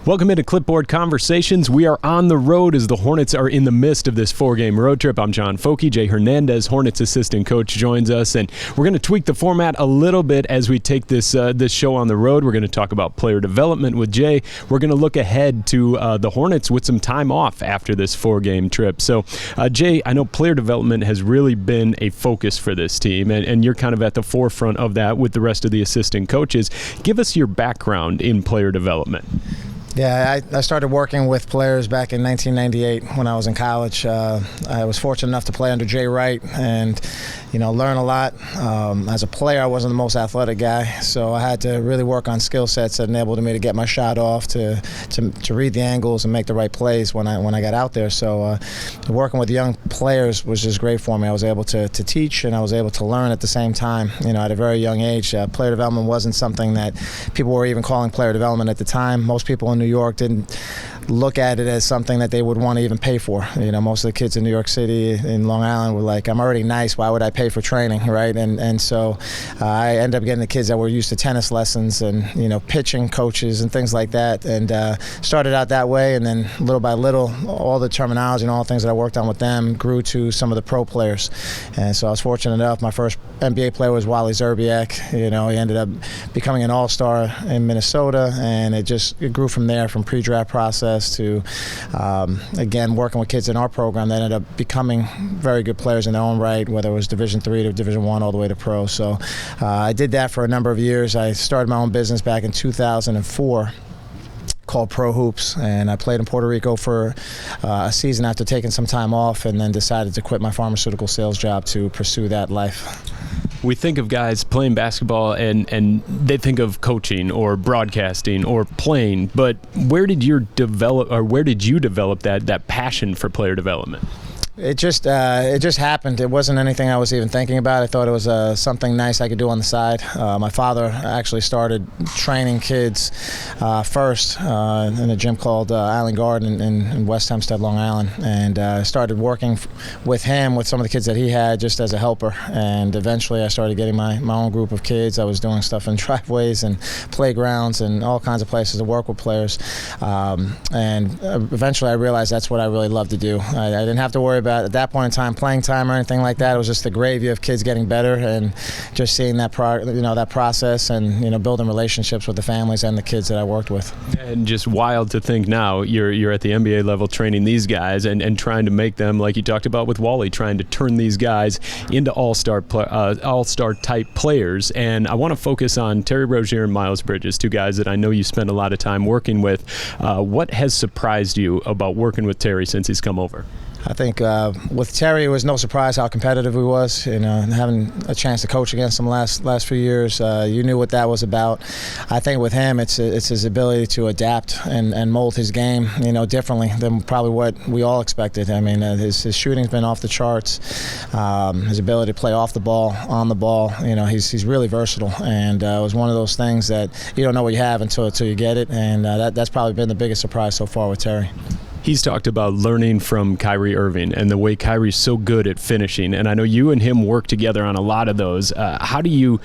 Welcome into Clipboard Conversations. We are on the road as the Hornets are in the midst of this 4-game road trip. I'm John Foki. Jay Hernandez, Hornets assistant coach, joins us, and we're going to tweak the format a little bit as we take this show on the road. We're going to talk about player development with Jay. We're going to look ahead to the Hornets with some time off after this 4-game trip. So, Jay, I know player development has really been a focus for this team, and you're kind of at the forefront of that with the rest of the assistant coaches. Give us your background in player development. Yeah, I started working with players back in 1998 when I was in college. I was fortunate enough to play under Jay Wright and, learn a lot. As a player, I wasn't the most athletic guy, so I had to really work on skill sets that enabled me to get my shot off, to read the angles and make the right plays when I got out there. So working with young players was just great for me. I was able to teach and I was able to learn at the same time. At a very young age, player development wasn't something that people were even calling player development at the time. Most people in New York didn't look at it as something that they would want to even pay for. Most of the kids in New York City, in Long Island, were like, I'm already nice, why would I pay for training, right? And so I ended up getting the kids that were used to tennis lessons and, pitching coaches and things like that, and started out that way, and then little by little, all the terminology and all the things that I worked on with them grew to some of the pro players. And so I was fortunate enough, my first NBA player was Wally Zerbiak. He ended up becoming an all-star in Minnesota, and it grew from there, from pre-draft process to, again, working with kids in our program that ended up becoming very good players in their own right, whether it was Division III to Division I all the way to pro. So I did that for a number of years. I started my own business back in 2004 called Pro Hoops, and I played in Puerto Rico for a season after taking some time off, and then decided to quit my pharmaceutical sales job to pursue that life. We think of guys playing basketball and they think of coaching or broadcasting or playing, but where did you develop that passion for player development? It just happened. It wasn't anything I was even thinking about. I thought it was something nice I could do on the side. My father actually started training kids first in a gym called Island Garden in West Hempstead, Long Island, and started working with him with some of the kids that he had just as a helper. And eventually I started getting my own group of kids. I was doing stuff in driveways and playgrounds and all kinds of places to work with players. And eventually I realized that's what I really love to do. I didn't have to worry about at that point in time playing time or anything like that. It was just the gravy of kids getting better and just seeing that that process and building relationships with the families and the kids that I worked with. And just wild to think now you're at the NBA level training these guys and trying to make them, like you talked about with Wally, trying to turn these guys into all-star type players. And I want to focus on Terry Rozier and Miles Bridges, two guys that I know you spend a lot of time working with. What has surprised you about working with Terry since he's come over? I think with Terry, it was no surprise how competitive he was. And having a chance to coach against him last few years, you knew what that was about. I think with him, it's his ability to adapt and mold his game, differently than probably what we all expected. I mean, his shooting's been off the charts. His ability to play off the ball, on the ball, he's really versatile. And it was one of those things that you don't know what you have until you get it. And that's probably been the biggest surprise so far with Terry. He's talked about learning from Kyrie Irving and the way Kyrie's so good at finishing. And I know you and him work together on a lot of those. How do you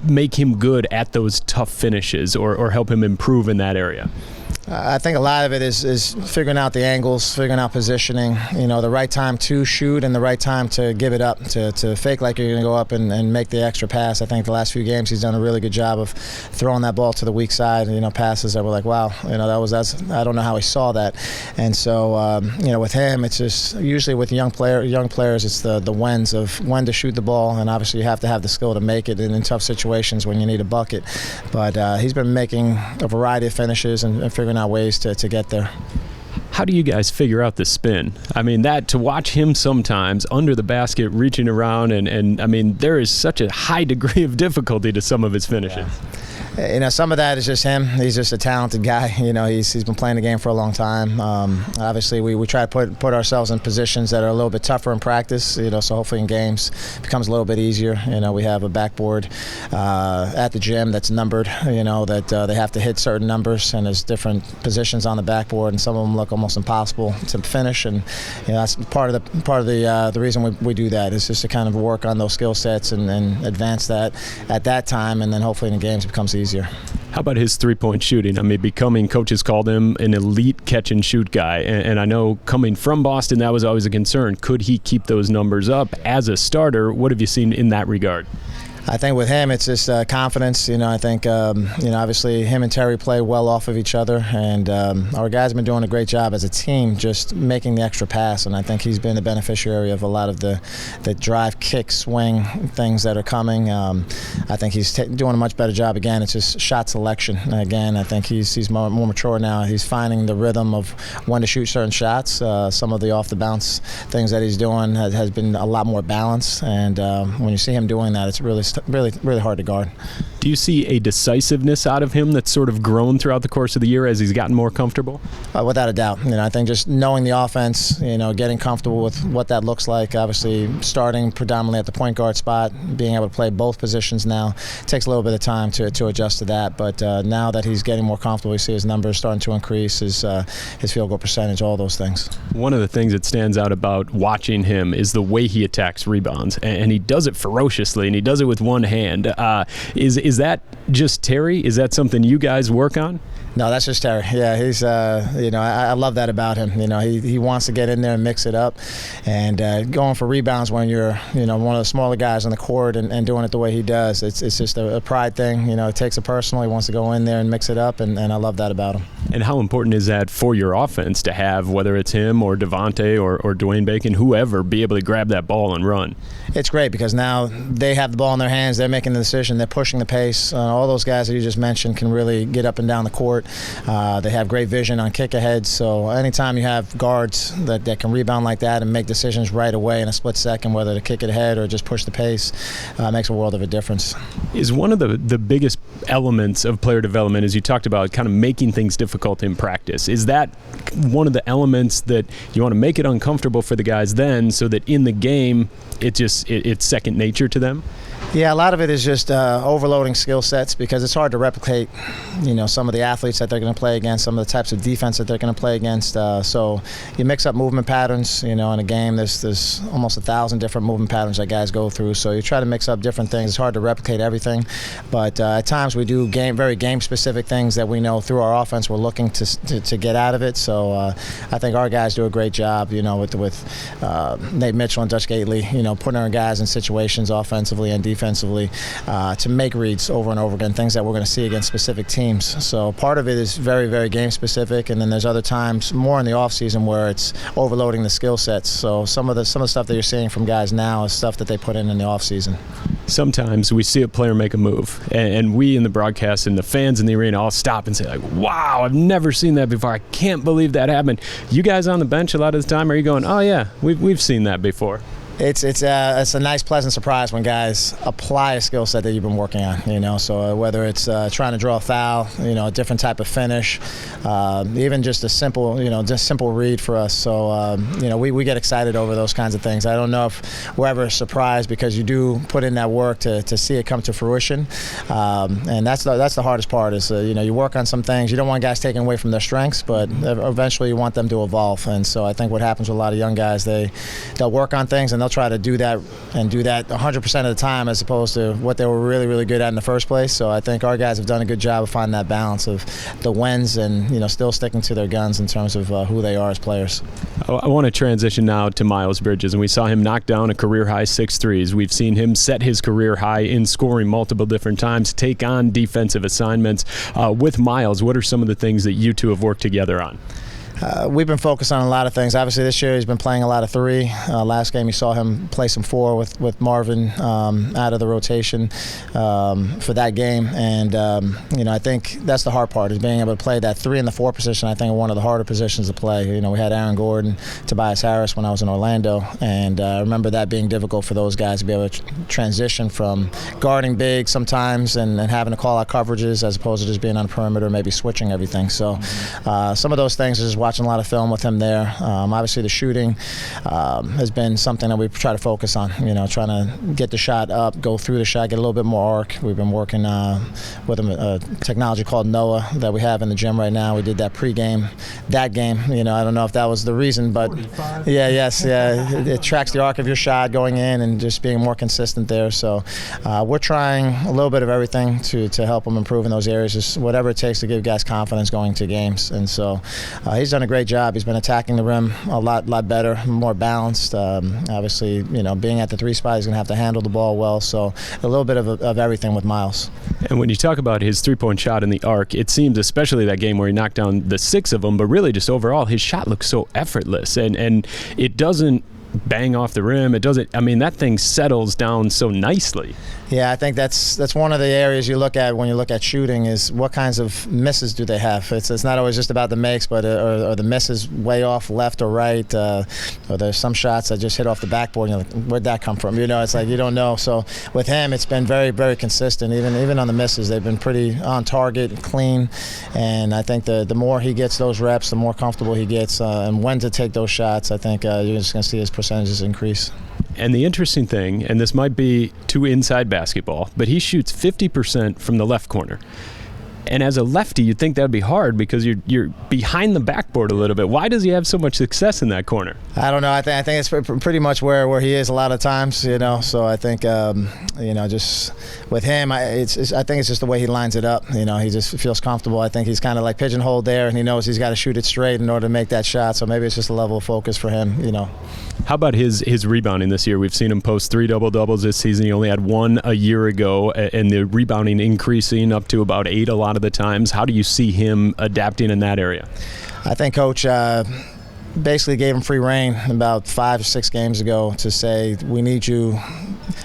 make him good at those tough finishes or help him improve in that area? I think a lot of it is figuring out the angles, figuring out positioning, the right time to shoot and the right time to give it up, to fake like you're going to go up and make the extra pass. I think the last few games he's done a really good job of throwing that ball to the weak side, passes that were like, wow, that's I don't know how he saw that. And so, with him, it's just usually with young players, it's the whens of when to shoot the ball, and obviously you have to have the skill to make it in tough situations when you need a bucket. But he's been making a variety of finishes and figuring out ways to get there. How do you guys figure out the spin? I mean, to watch him sometimes under the basket reaching around and I mean, there is such a high degree of difficulty to some of his finishes. Yeah. Some of that is just him. He's just a talented guy. He's been playing the game for a long time. Obviously, we try to put ourselves in positions that are a little bit tougher in practice. So hopefully in games it becomes a little bit easier. We have a backboard at the gym that's numbered. That they have to hit certain numbers, and there's different positions on the backboard, and some of them look almost impossible to finish. And that's part of the reason we do that is just to kind of work on those skill sets and advance that at that time, and then hopefully in the games it becomes easier. How about his three-point shooting? I mean, coaches called him an elite catch-and-shoot guy, and I know coming from Boston, that was always a concern. Could he keep those numbers up as a starter? What have you seen in that regard? I think with him, it's just confidence. I think, obviously him and Terry play well off of each other, and our guys have been doing a great job as a team just making the extra pass, and I think he's been the beneficiary of a lot of the drive, kick, swing things that are coming. I think he's doing a much better job. Again, it's just shot selection. Again, I think he's more mature now. He's finding the rhythm of when to shoot certain shots. Some of the off-the-bounce things that he's doing has been a lot more balanced, and when you see him doing that, it's really hard to guard. Do you see a decisiveness out of him that's sort of grown throughout the course of the year as he's gotten more comfortable? Without a doubt. I think just knowing the offense, getting comfortable with what that looks like. Obviously, starting predominantly at the point guard spot, being able to play both positions now takes a little bit of time to adjust to that. But now that he's getting more comfortable, we see his numbers starting to increase, his field goal percentage, all those things. One of the things that stands out about watching him is the way he attacks rebounds, and he does it ferociously, and he does it with one hand. Is that just Terry? Is that something you guys work on? No, that's just Terry. Yeah, he's, I love that about him. He wants to get in there and mix it up. And going for rebounds when you're, one of the smaller guys on the court and doing it the way he does, it's just a pride thing. It takes it personal. He wants to go in there and mix it up, and I love that about him. And how important is that for your offense to have, whether it's him or Devontae or Dwayne Bacon, whoever, be able to grab that ball and run? It's great because now they have the ball in their hands. They're making the decision. They're pushing the pace. All those guys that you just mentioned can really get up and down the court. They have great vision on kick ahead. So anytime you have guards that can rebound like that and make decisions right away in a split second, whether to kick it ahead or just push the pace, makes a world of a difference. Is one of the biggest elements of player development, as you talked about, kind of making things difficult in practice? Is that one of the elements that you want to make it uncomfortable for the guys then, so that in the game it's second nature to them? Yeah, a lot of it is just overloading skill sets because it's hard to replicate, some of the athletes that they're going to play against, some of the types of defense that they're going to play against. So you mix up movement patterns. In a game, there's almost 1,000 different movement patterns that guys go through. So you try to mix up different things. It's hard to replicate everything, but at times we do very game-specific things that we know through our offense we're looking to get out of it. So I think our guys do a great job, with Nate Mitchell and Dutch Gately, putting our guys in situations offensively and defensively to make reads over and over again, things that we're going to see against specific teams. So part of it is very, very game specific, and then there's other times more in the off season where it's overloading the skill sets. So some of the stuff that you're seeing from guys now is stuff that they put in the off season. Sometimes we see a player make a move, and we in the broadcast and the fans in the arena all stop and say, like, wow, I've never seen that before. I can't believe that happened. You guys on the bench a lot of the time, are you going, oh yeah, we've seen that before? It's a nice, pleasant surprise when guys apply a skill set that you've been working on, So whether it's trying to draw a foul, a different type of finish, even just a simple, simple read for us. So, we get excited over those kinds of things. I don't know if we're ever surprised because you do put in that work to see it come to fruition. And that's the hardest part is, you work on some things. You don't want guys taking away from their strengths, but eventually you want them to evolve. And so I think what happens with a lot of young guys, they'll work on things and they'll try to do that 100% of the time as opposed to what they were really, really good at in the first place. So I think our guys have done a good job of finding that balance of the wins and still sticking to their guns in terms of who they are as players. I want to transition now to Miles Bridges, and we saw him knock down a career-high 6 threes. We've seen him set his career high in scoring multiple different times, take on defensive assignments. With Miles, what are some of the things that you two have worked together on? We've been focused on a lot of things. Obviously, this year he's been playing a lot of 3. Last game you saw him play some 4 with Marvin out of the rotation for that game. And, I think that's the hard part is being able to play that 3 and the 4 position. I think one of the harder positions to play. We had Aaron Gordon, Tobias Harris when I was in Orlando. And I remember that being difficult for those guys to be able to transition from guarding big sometimes and having to call out coverages as opposed to just being on the perimeter, maybe switching everything. So some of those things is why watching a lot of film with him there. Obviously, the shooting has been something that we try to focus on. Trying to get the shot up, go through the shot, get a little bit more arc. We've been working with a technology called Noah that we have in the gym right now. We did that pre-game, that game. I don't know if that was the reason, but it tracks the arc of your shot going in and just being more consistent there. So we're trying a little bit of everything to help him improve in those areas, just whatever it takes to give guys confidence going to games. And so he's done a great job. He's been attacking the rim a lot better, more balanced. Obviously, being at the 3 spot, he's going to have to handle the ball well. So a little bit of everything with Miles. And when you talk about his 3-point shot in the arc, it seems, especially that game where he knocked down the 6 of them, but really just overall, his shot looks so effortless, and it doesn't bang off the rim. It doesn't. I mean, that thing settles down so nicely. Yeah, I think that's one of the areas you look at when you look at shooting is what kinds of misses do they have. It's not always just about the makes, but or the misses way off left or right. Or there's some shots that just hit off the backboard. And you're like, where'd that come from? It's like you don't know. So with him, it's been very, very consistent. Even on the misses, they've been pretty on target and clean. And I think the more he gets those reps, the more comfortable he gets, and when to take those shots. I think you're just going to see his percentages increase. And the interesting thing, and this might be too inside basketball, but he shoots 50% from the left corner. And as a lefty, you'd think that would be hard because you're behind the backboard a little bit. Why does he have so much success in that corner? I don't know. I think it's pretty much where he is a lot of times. So I think just with him, I think it's just the way he lines it up. He just feels comfortable. I think he's kind of like pigeonholed there, and he knows he's got to shoot it straight in order to make that shot. So maybe it's just a level of focus for him. How about his rebounding this year? We've seen him post 3 double-doubles this season. He only had 1 a year ago, and the rebounding increasing up to about 8 a lot of the times. How do you see him adapting in that area? I think Coach basically gave him free rein about 5 or 6 games ago to say, we need you.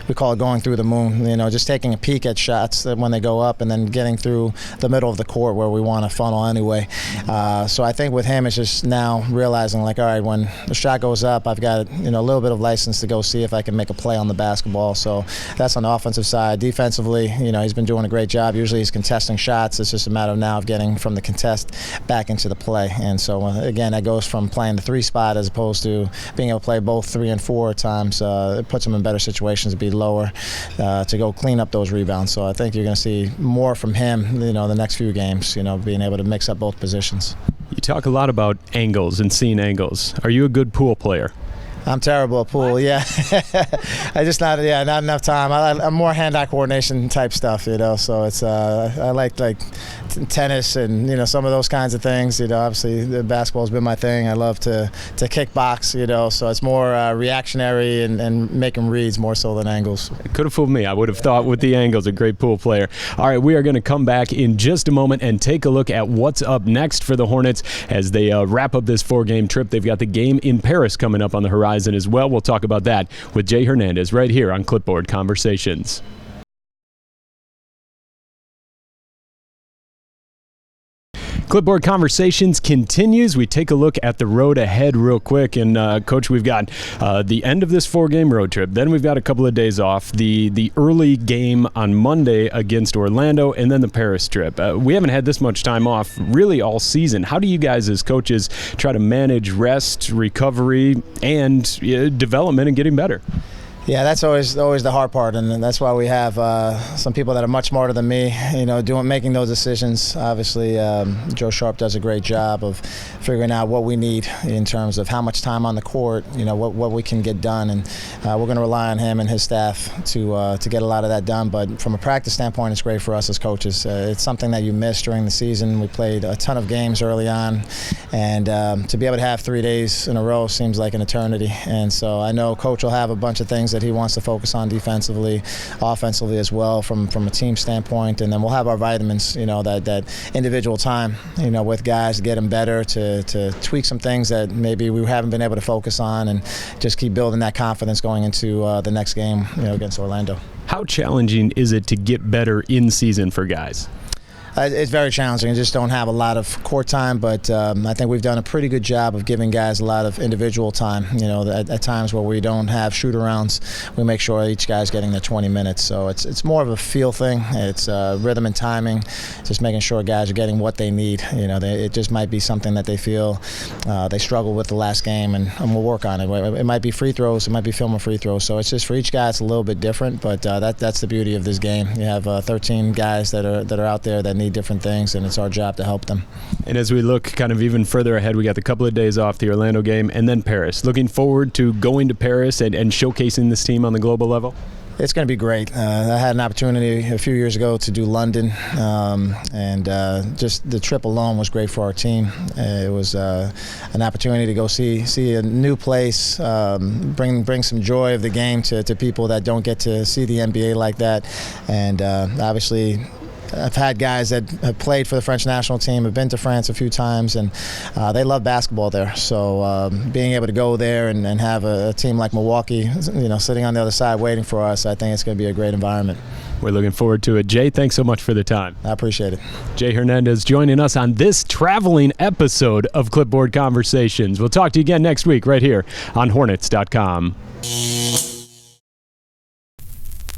We call it going through the moon, just taking a peek at shots when they go up and then getting through the middle of the court where we want to funnel anyway. So I think with him, it's just now realizing, like, all right, when the shot goes up, I've got a little bit of license to go see if I can make a play on the basketball. So that's on the offensive side. Defensively, he's been doing a great job. Usually he's contesting shots. It's just a matter now of getting from the contest back into the play. And so, again, that goes from playing the 3 spot as opposed to being able to play both 3 and 4 at times. It puts him in better situations to be lower, to go clean up those rebounds. So I think you're going to see more from him, the next few games, being able to mix up both positions. You talk a lot about angles and seeing angles. Are you a good pool player? I'm terrible at pool. Yeah, I just not enough time. I'm more hand-eye coordination type stuff, So it's I like tennis and some of those kinds of things. Obviously the basketball's been my thing. I love to kickbox. So it's more reactionary and making reads more so than angles. It could have fooled me. I would have thought with the angles, a great pool player. All right, we are going to come back in just a moment and take a look at what's up next for the Hornets as they wrap up this 4-game trip. They've got the game in Paris coming up on the horizon as well. We'll talk about that with Jay Hernandez right here on Clipboard Conversations. Clipboard Conversations continues. We take a look at the road ahead real quick. And, Coach, we've got the end of this 4-game road trip. Then we've got a couple of days off. The early game on Monday against Orlando, and then the Paris trip. We haven't had this much time off really all season. How do you guys as coaches try to manage rest, recovery, and development and getting better? Yeah, that's always the hard part, and that's why we have some people that are much smarter than me, making those decisions. Obviously, Joe Sharp does a great job of figuring out what we need in terms of how much time on the court, what we can get done, and we're going to rely on him and his staff to get a lot of that done. But from a practice standpoint, it's great for us as coaches. It's something that you miss during the season. We played a ton of games early on, and to be able to have 3 days in a row seems like an eternity. And so I know Coach will have a bunch of things that he wants to focus on defensively, offensively as well from a team standpoint, and then we'll have our vitamins, that individual time, with guys to get them better, to tweak some things that maybe we haven't been able to focus on, and just keep building that confidence going into the next game, against Orlando. How challenging is it to get better in season for guys? It's very challenging. I just don't have a lot of court time, but I think we've done a pretty good job of giving guys a lot of individual time. At times where we don't have shoot-arounds, we make sure each guy's getting their 20 minutes. So it's more of a feel thing. It's rhythm and timing, just making sure guys are getting what they need. It just might be something that they feel they struggled with the last game, and we'll work on it. It might be free throws, it might be filming free throws. So it's just for each guy, it's a little bit different, but that's the beauty of this game. You have 13 guys that are out there that need different things, and it's our job to help them. And as we look kind of even further ahead, we got the couple of days off, the Orlando game, and then Paris. Looking forward to going to Paris and showcasing this team on the global level? It's going to be great. I had an opportunity a few years ago to do London, and just the trip alone was great for our team. It was an opportunity to go see a new place, bring some joy of the game to people that don't get to see the NBA like that, and obviously I've had guys that have played for the French national team, have been to France a few times, and they love basketball there. So being able to go there and have a team like Milwaukee, sitting on the other side waiting for us, I think it's going to be a great environment. We're looking forward to it. Jay, thanks so much for the time. I appreciate it. Jay Hernandez joining us on this traveling episode of Clipboard Conversations. We'll talk to you again next week right here on Hornets.com.